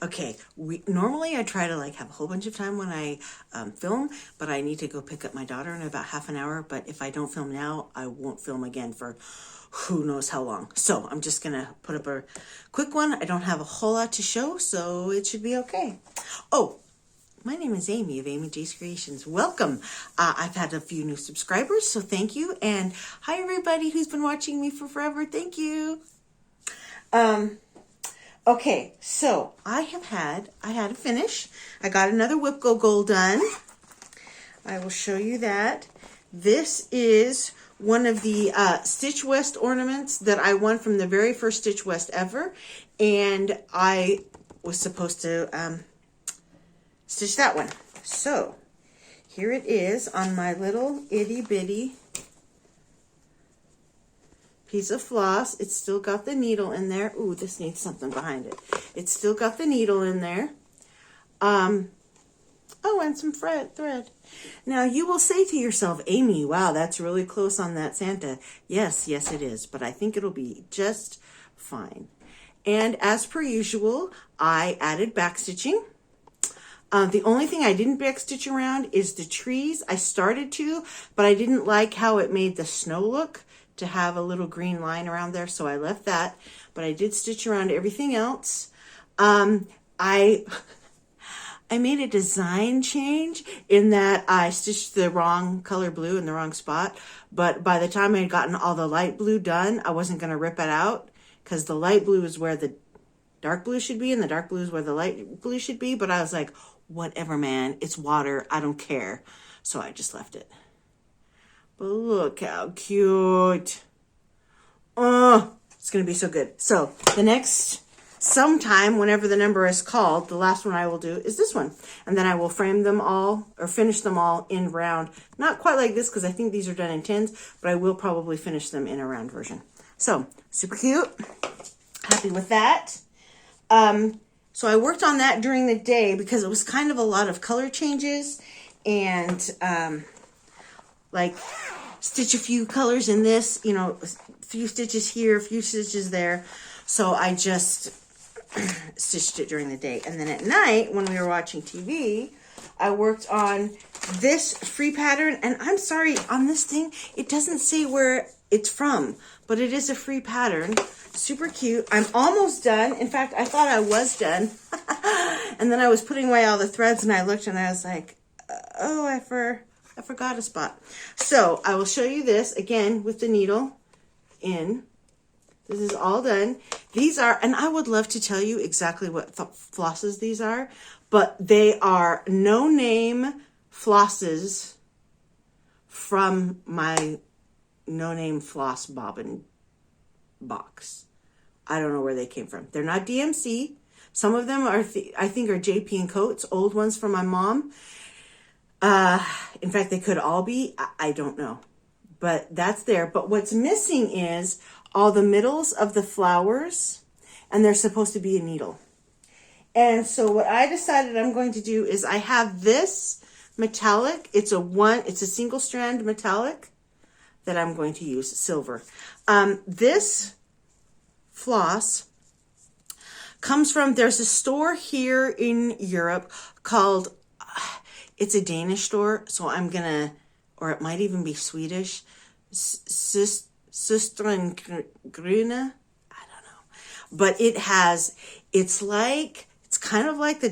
Okay, normally I try to like have a whole bunch of time when I film, but I need to go pick up my daughter in about half an hour. But if I don't film now, I won't film again for who knows how long. So I'm just gonna put up a quick one. I don't have a whole lot to show, so it should be okay. Oh, my name is Amy of Amy J's Creations. Welcome. I've had a few new subscribers, so thank you. And hi everybody who's been watching me for forever. Thank you. Okay, so I had to finish. I got another Whip Go Gold done. I will show you that. This is one of the Stitch West ornaments that I won from the very first Stitch West ever. And I was supposed to stitch that one. So here it is on my little itty bitty piece of floss. It's still got the needle in there. Ooh, this needs something behind it. It's still got the needle in there. Oh, and some thread. Now, you will say to yourself, Amy, wow, that's really close on that Santa. Yes, it is. But I think it'll be just fine. And as per usual, I added backstitching. The only thing I didn't backstitch around is the trees. I started to, but I didn't like how it made the snow look to have a little green line around there, so I left that. But I did stitch around everything else. I made a design change in that I stitched the wrong color blue in the wrong spot. But by the time I had gotten all the light blue done, I wasn't going to rip it out because the light blue is where the dark blue should be and the dark blue is where the light blue should be. But I was like, whatever, man. It's water. I don't care. So I just left it. But look how cute. Oh, it's going to be so good. So the next sometime, whenever the number is called, the last one I will do is this one. And then I will frame them all or finish them all in round. Not quite like this because I think these are done in tens, but I will probably finish them in a round version. So super cute. Happy with that. So I worked on that during the day because it was kind of a lot of color changes and like stitch a few colors in this, you know, a few stitches here, a few stitches there. So I just stitched it during the day. And then at night, when we were watching TV, I worked on this free pattern. And I'm sorry, on this thing, it doesn't say where it's from, but it is a free pattern. Super cute. I'm almost done. In fact, I thought I was done. And then I was putting away all the threads and I looked and I was like, oh, I forgot a spot. So I will show you this again with the needle in. This is all done. These are, and I would love to tell you exactly what flosses these are, but they are no-name flosses from my no-name floss bobbin box. I don't know where they came from. They're not DMC. Some of them are, I think, are JP and Coats, old ones from my mom. In fact, they could all be. I don't know. But that's there. But what's missing is all the middles of the flowers, and there's supposed to be a needle. And so what I decided I'm going to do is I have this metallic. It's a single strand metallic that I'm going to use, silver. This floss comes from, there's a store here in Europe called, it's a Danish store, so I'm gonna, or it might even be Swedish, Systern Grüne, I don't know. But it's kind of like the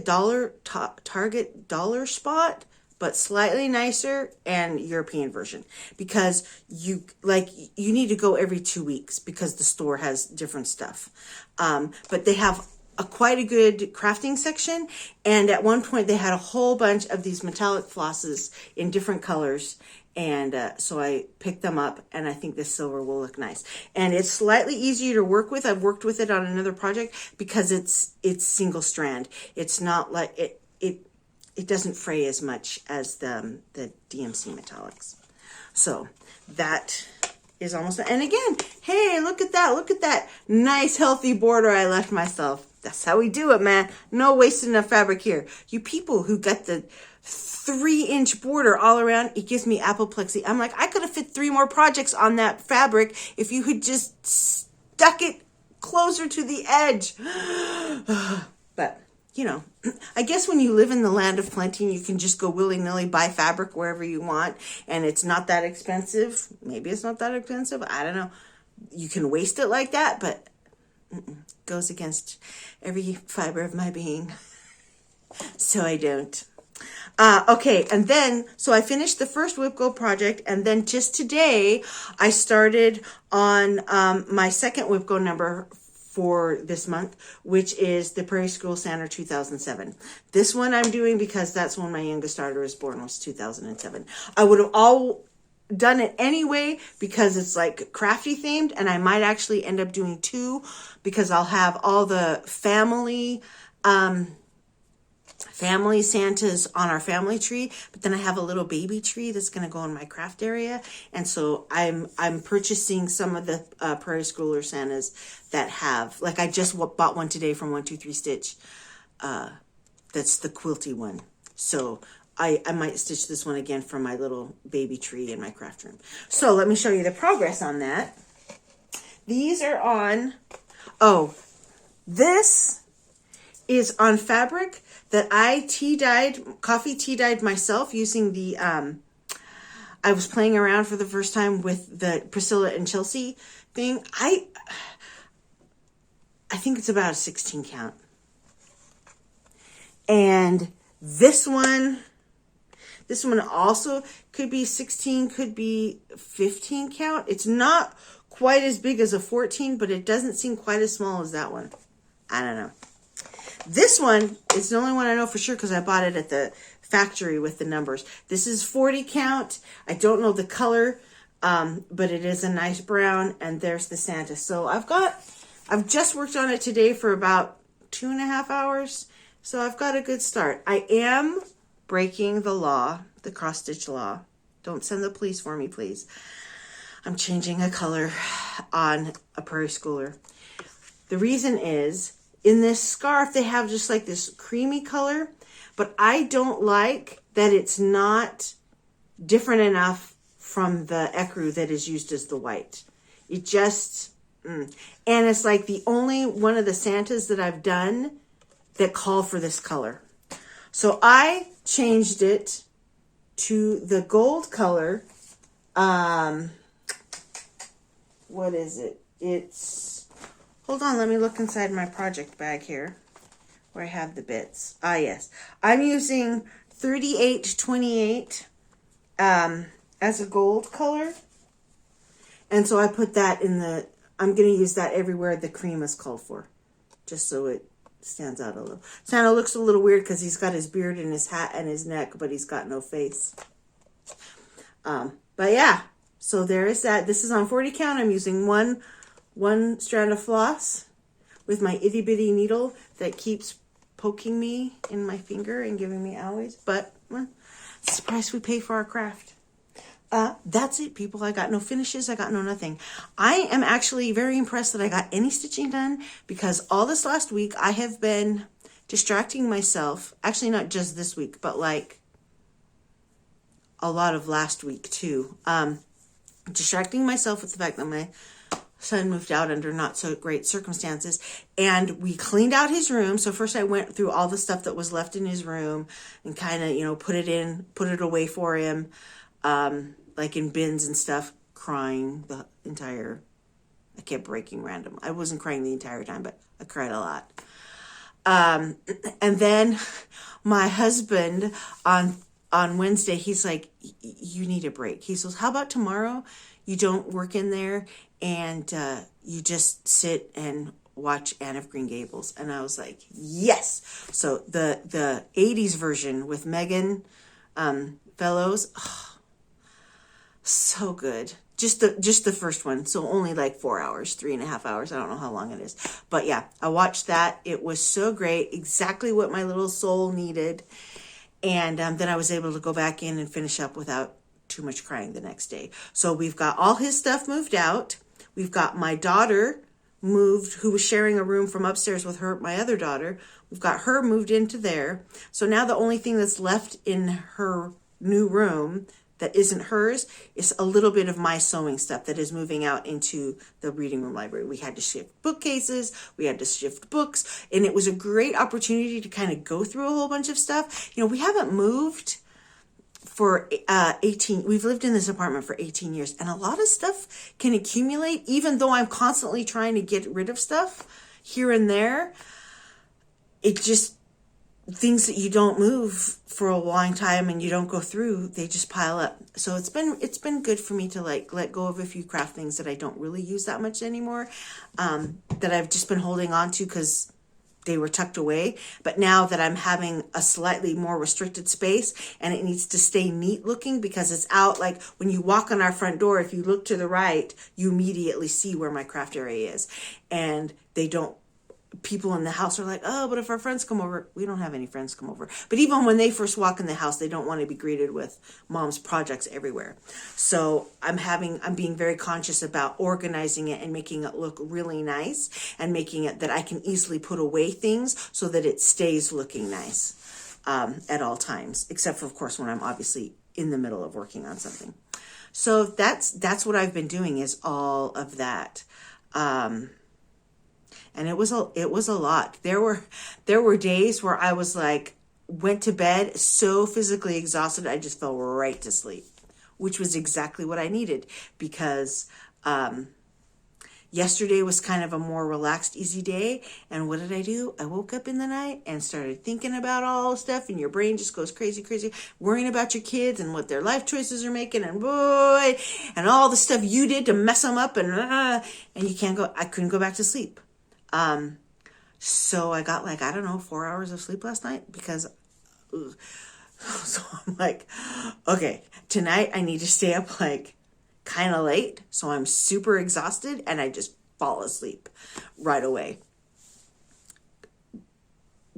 Target dollar spot, but slightly nicer and European version because you need to go every 2 weeks because the store has different stuff. But they have quite a good crafting section. And at one point they had a whole bunch of these metallic flosses in different colors. And so I picked them up and I think this silver will look nice. And it's slightly easier to work with. I've worked with it on another project because it's single strand. It's not like it doesn't fray as much as the DMC metallics. So that is almost done. And again, hey, look at that nice healthy border I left myself. That's how we do it, man. No wasting of fabric here. You people who got the 3-inch border all around, it gives me apoplexy. I'm like, I could have fit 3 more projects on that fabric if you had just stuck it closer to the edge. But you know, I guess when you live in the land of plenty and you can just go willy-nilly buy fabric wherever you want and it's not that expensive, maybe it's not that expensive, I don't know. You can waste it like that, but goes against every fiber of my being. So I don't. Okay, and then, so I finished the first Whip Go project, and then just today, I started on my second Whip Go number for this month, which is the Prairie School Santa 2007. This one I'm doing because that's when my youngest daughter was born, was 2007. I would have all done it anyway because it's like crafty themed, and I might actually end up doing two because I'll have all the family Santas on our family tree, but then I have a little baby tree that's going to go in my craft area, and so I'm purchasing some of the Prairie Schooler Santas that have, like I just bought one today from 123 Stitch. That's the quilty one. So I might stitch this one again for my little baby tree in my craft room. So let me show you the progress on that. These are on, this is on fabric that I coffee tea dyed myself using the, I was playing around for the first time with the Priscilla and Chelsea thing. I think it's about a 16 count. And this one also could be 16, could be 15 count. It's not quite as big as a 14, but it doesn't seem quite as small as that one. I don't know. This one is the only one I know for sure because I bought it at the factory with the numbers. This is 40 count. I don't know the color, but it is a nice brown, and there's the Santa. So I've just worked on it today for about 2.5 hours. So I've got a good start. I am breaking the law, the cross stitch law. Don't send the police for me, please. I'm changing a color on a Prairie Schooler. The reason is, in this scarf, they have just like this creamy color, but I don't like that it's not different enough from the ecru that is used as the white. It just, and it's like the only one of the Santas that I've done that call for this color. So I changed it to the gold color. What is it? It's, hold on, let me look inside my project bag here where I have the bits. Ah, yes. I'm using 3828 as a gold color. And so I put that in the, I'm going to use that everywhere the cream is called for, just so it stands out a little. Santa looks a little weird because he's got his beard and his hat and his neck, but he's got no face. But yeah, so there is that. This is on 40 count. I'm using one strand of floss with my itty bitty needle that keeps poking me in my finger and giving me owies. But well, it's the price we pay for our craft. That's it, people. I got no finishes. I got no nothing. I am actually very impressed that I got any stitching done because all this last week I have been distracting myself. Actually, not just this week, but like a lot of last week too. Distracting myself with the fact that my son moved out under not so great circumstances, and we cleaned out his room. So first I went through all the stuff that was left in his room and kind of, you know, put it away for him. Like in bins and stuff, crying the entire, I kept breaking random. I wasn't crying the entire time, but I cried a lot. And then my husband on Wednesday, he's like, you need a break. He says, how about tomorrow you don't work in there and you just sit and watch Anne of Green Gables? And I was like, yes. So the 80s version with Megan Fellows, oh, so good. Just the first one. So only like 4 hours, 3.5 hours. I don't know how long it is. But yeah, I watched that. It was so great. Exactly what my little soul needed. And then I was able to go back in and finish up without too much crying the next day. So we've got all his stuff moved out. We've got my daughter moved, who was sharing a room from upstairs with my other daughter. We've got her moved into there. So now the only thing that's left in her new room that isn't hers. It's a little bit of my sewing stuff that is moving out into the reading room library. We had to shift bookcases, we had to shift books, and it was a great opportunity to kind of go through a whole bunch of stuff. You know, we haven't moved for 18, we've lived in this apartment for 18 years, and a lot of stuff can accumulate, even though I'm constantly trying to get rid of stuff here and there. It just, things that you don't move for a long time and you don't go through, they just pile up. So it's been good for me to like let go of a few craft things that I don't really use that much anymore, that I've just been holding on to because they were tucked away. But now that I'm having a slightly more restricted space and it needs to stay neat looking because it's out, like when you walk on our front door, if you look to the right, you immediately see where my craft area is. And people in the house are like, oh, but if our friends come over, we don't have any friends come over. But even when they first walk in the house, they don't want to be greeted with mom's projects everywhere. So I'm being very conscious about organizing it and making it look really nice and making it that I can easily put away things so that it stays looking nice at all times, except for, of course, when I'm obviously in the middle of working on something. So that's what I've been doing, is all of that. And it was a lot. There were days where I was like, went to bed so physically exhausted, I just fell right to sleep, which was exactly what I needed, because yesterday was kind of a more relaxed, easy day. And what did I do? I woke up in the night and started thinking about all stuff, and your brain just goes crazy, worrying about your kids and what their life choices are making, and boy, and all the stuff you did to mess them up, and I couldn't go back to sleep. So I got 4 hours of sleep last night because, so I'm like, okay, tonight I need to stay up kind of late. So I'm super exhausted and I just fall asleep right away,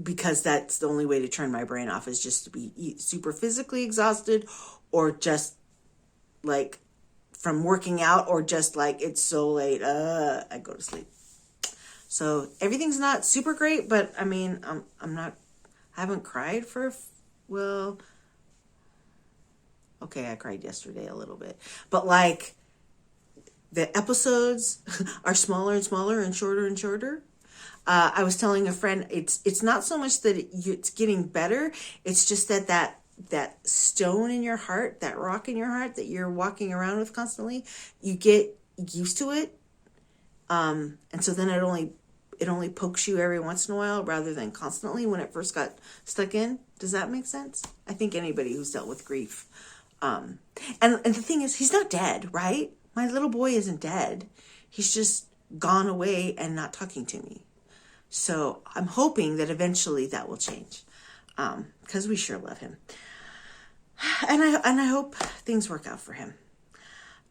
because that's the only way to turn my brain off, is just to be super physically exhausted, or just like from working out, or just like it's so late, I go to sleep. So everything's not super great, but I mean, I haven't cried okay, I cried yesterday a little bit, but like the episodes are smaller and smaller and shorter and shorter. I was telling a friend, it's not so much that it's getting better. It's just that stone in your heart, that rock in your heart that you're walking around with constantly, you get used to it. And so then it only pokes you every once in a while rather than constantly when it first got stuck in. Does that make sense? I think anybody who's dealt with grief. And the thing is, he's not dead, right? My little boy isn't dead. He's just gone away and not talking to me. So I'm hoping that eventually that will change, because we sure love him. And I hope things work out for him,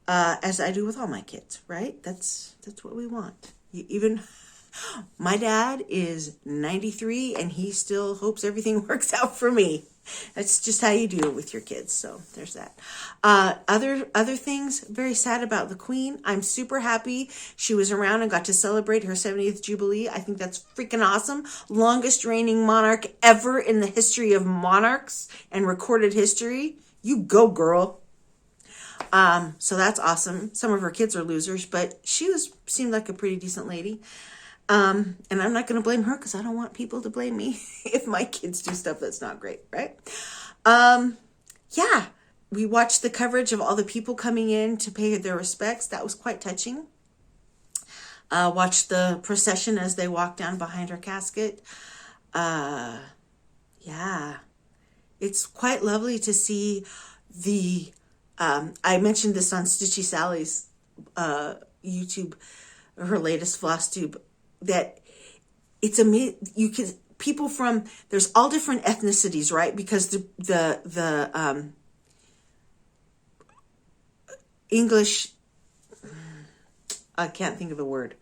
as I do with all my kids, right? That's what we want. Even my dad is 93 and he still hopes everything works out for me. That's just how you do it with your kids. So there's that. Other things, very sad about the Queen. I'm super happy she was around and got to celebrate her 70th Jubilee. I think that's freaking awesome. Longest reigning monarch ever in the history of monarchs and recorded history. You go, girl. So that's awesome. Some of her kids are losers, but she seemed like a pretty decent lady. And I'm not going to blame her, because I don't want people to blame me if my kids do stuff that's not great, right? Yeah, we watched the coverage of all the people coming in to pay their respects. That was quite touching. Watched the procession as they walked down behind her casket. Yeah, it's quite lovely to see I mentioned this on Stitchy Sally's YouTube, her latest Flosstube, that it's amazing. People from, there's all different ethnicities, right? Because the English, I can't think of the word,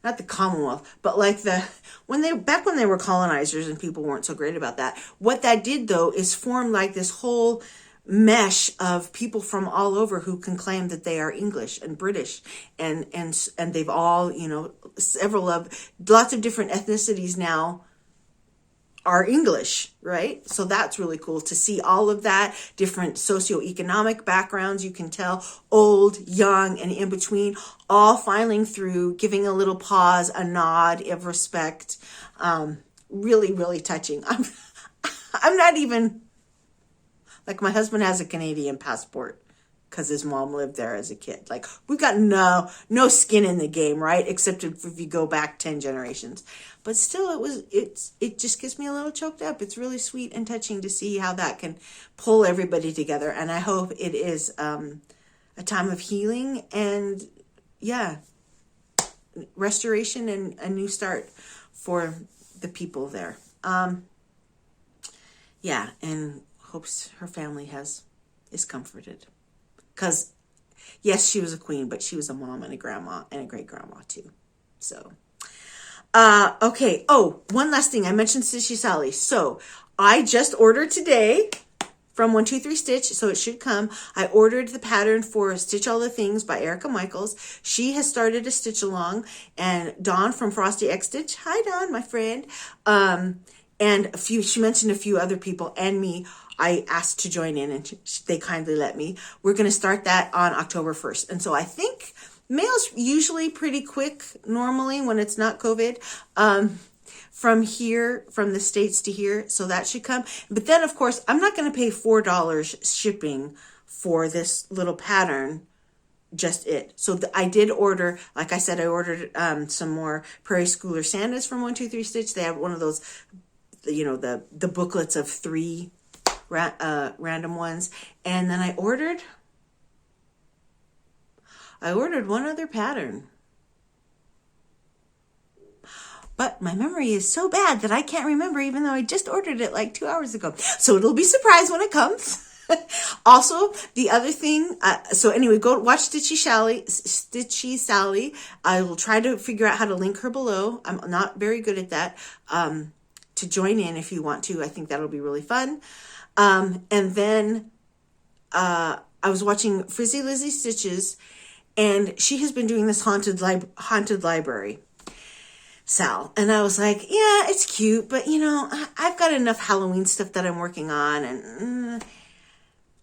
not the Commonwealth, but like when they were colonizers and people weren't so great about that. What that did though is form like this whole mesh of people from all over who can claim that they are English and British, and they've all, lots of different ethnicities now our English, right? So that's really cool to see all of that, different socioeconomic backgrounds. You can tell old, young, and in between, all filing through, giving a little pause, a nod of respect. Really, really touching. I'm not even, like, my husband has a Canadian passport because his mom lived there as a kid. Like, we've got no skin in the game, right? Except if you go back 10 generations. But still, it just gets me a little choked up. It's really sweet and touching to see how that can pull everybody together. And I hope it is a time of healing and, yeah, restoration and a new start for the people there. Yeah, and hopes her family is comforted. Because, yes, she was a queen, but she was a mom and a grandma and a great-grandma, too. So, okay. Oh, one last thing. I mentioned Stitchy Sally. So, I just ordered today from 123 Stitch, so it should come. I ordered the pattern for Stitch All the Things by Erica Michaels. She has started a stitch along, and Dawn from Frosty X Stitch. Hi, Dawn, my friend. And she mentioned a few other people and me. I asked to join in, and they kindly let me. We're going to start that on October 1st. And so I think mail's usually pretty quick normally when it's not COVID, from here, from the States to here. So that should come. But then, of course, I'm not going to pay $4 shipping for this little pattern, just it. So I did order, like I said, I ordered some more Prairie Schooler Santas from 123 Stitch. They have one of those, you know, the booklets of 3 random ones. And then I ordered one other pattern. But my memory is so bad that I can't remember, even though I just ordered it like 2 hours ago. So it'll be surprised when it comes. Also, the other thing, so anyway, go watch Stitchy Sally. I will try to figure out how to link her below. I'm not very good at that. To join in if you want to. I think that'll be really fun. And then I was watching Frizzy Lizzy Stitches, and she has been doing this haunted library, Sal. And I was like, yeah, it's cute, but you know, I've got enough Halloween stuff that I'm working on. And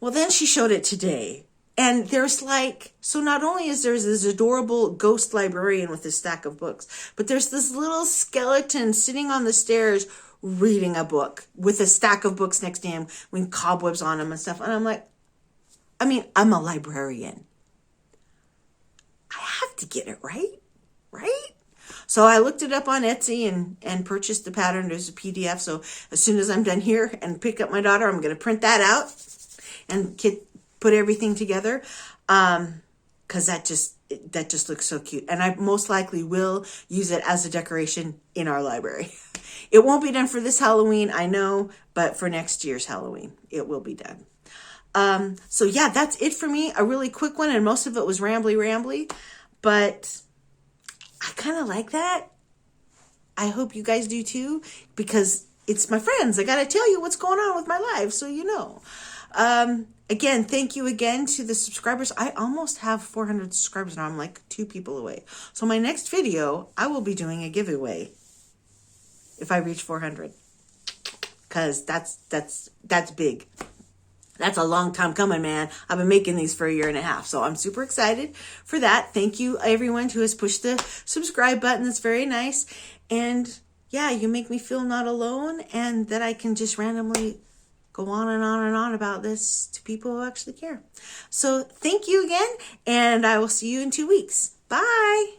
well, then she showed it today. And there's like, so not only is there this adorable ghost librarian with a stack of books, but there's this little skeleton sitting on the stairs reading a book with a stack of books next to him with cobwebs on them and stuff. And I'm like, I mean, I'm a librarian. I have to get it right? So I looked it up on Etsy and purchased the pattern. There's a PDF. So as soon as I'm done here and pick up my daughter, I'm going to print that out and put everything together. Because that just looks so cute. And I most likely will use it as a decoration in our library. It won't be done for this Halloween, I know, but for next year's Halloween, it will be done. So yeah, that's it for me. A really quick one, and most of it was rambly, but I kind of like that. I hope you guys do too, because it's my friends. I got to tell you what's going on with my life, so you know. Again, thank you again to the subscribers. I almost have 400 subscribers now. I'm like 2 people away. So my next video, I will be doing a giveaway if I reach 400, because that's big. That's a long time coming, man. I've been making these for 1.5 years, so I'm super excited for that. Thank you, everyone who has pushed the subscribe button. That's very nice. And yeah, you make me feel not alone, and that I can just randomly go on and on and on about this to people who actually care. So thank you again, and I will see you in 2 weeks. Bye.